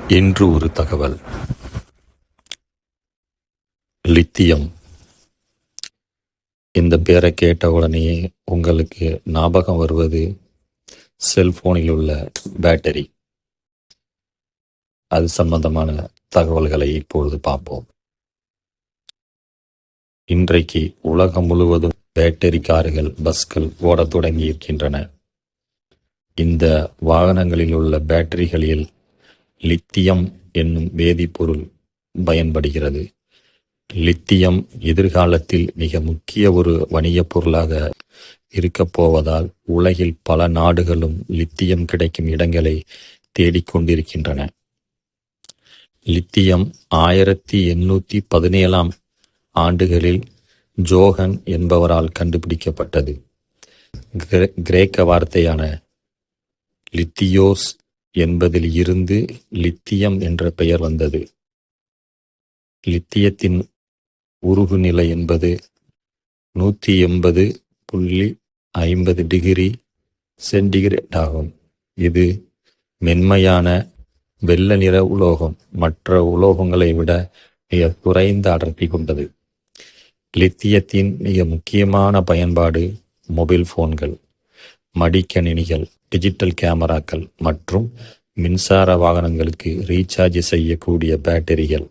இன்று ஒரு தகவல். லித்தியம். இந்த பேரை கேட்ட உடனேயே உங்களுக்கு ஞாபகம் வருவது செல்போனில் உள்ள பேட்டரி. அது சம்பந்தமான தகவல்களை இப்பொழுது பார்ப்போம். இன்றைக்கு உலகம் முழுவதும் பேட்டரி கார்கள், பஸ்கள் ஓடத் தொடங்கி இருக்கின்றன. இந்த வாகனங்களில் உள்ள பேட்டரிகளில் லித்தியம் என்னும் வேதிப்பொருள் பயன்படுகிறது. லித்தியம் எதிர்காலத்தில் மிக முக்கிய ஒரு வணிகப் பொருளாக இருக்கப் போவதால் உலகில் பல நாடுகளும் லித்தியம் கிடைக்கும் இடங்களை தேடிக்கொண்டிருக்கின்றன. லித்தியம் 1817 ஆண்டுகளில் ஜோஹன் என்பவரால் கண்டுபிடிக்கப்பட்டது. கிரேக்க வார்த்தையான லித்தியோஸ் என்பதில் இருந்து லித்தியம் என்ற பெயர் வந்தது. லித்தியத்தின் உருகுநிலை என்பது 180.50 டிகிரி சென்டிகிரேட் ஆகும். இது மென்மையான வெள்ளை நிற உலோகம். மற்ற உலோகங்களை விட மிக குறைந்த அடர்த்தி கொண்டது. லித்தியத்தின் மிக முக்கியமான பயன்பாடு மொபைல் போன்கள், மடிக்கணினிகள், டிஜிட்டல் கேமராக்கள் மற்றும் மின்சார வாகனங்களுக்கு ரீசார்ஜ் செய்யக்கூடிய பேட்டரிகள்,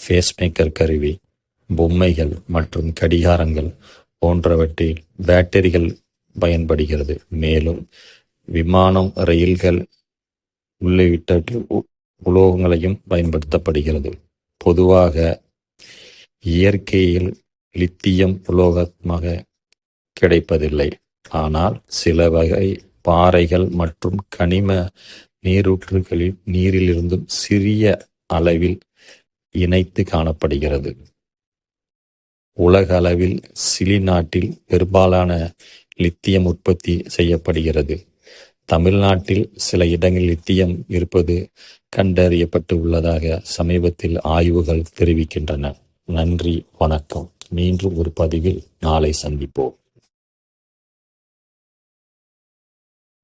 பேஸ்மேக்கர் கருவி, பொம்மைகள் மற்றும் கடிகாரங்கள் போன்றவற்றில் பேட்டரிகள் பயன்படுகிறது. மேலும் விமானம், ரயில்கள் உள்ளிட்ட உலோகங்களையும் பயன்படுத்தப்படுகிறது. பொதுவாக இயற்கையில் லித்தியம் உலோகமாக கிடைப்பதில்லை. ஆனால் சில வகை பாறைகள் மற்றும் கனிம நீரூற்றுகளில் நீரிலிருந்தும் சிறிய அளவில் இணைத்து காணப்படுகிறது. உலக அளவில் சிலி நாட்டில் பெரும்பாலான லித்தியம் உற்பத்தி செய்யப்படுகிறது. தமிழ்நாட்டில் சில இடங்களில் லித்தியம் இருப்பது கண்டறியப்பட்டு உள்ளதாக சமீபத்தில் ஆய்வுகள் தெரிவிக்கின்றன. நன்றி, வணக்கம். மீண்டும் ஒரு பதிவில் நாளை சந்திப்போம்.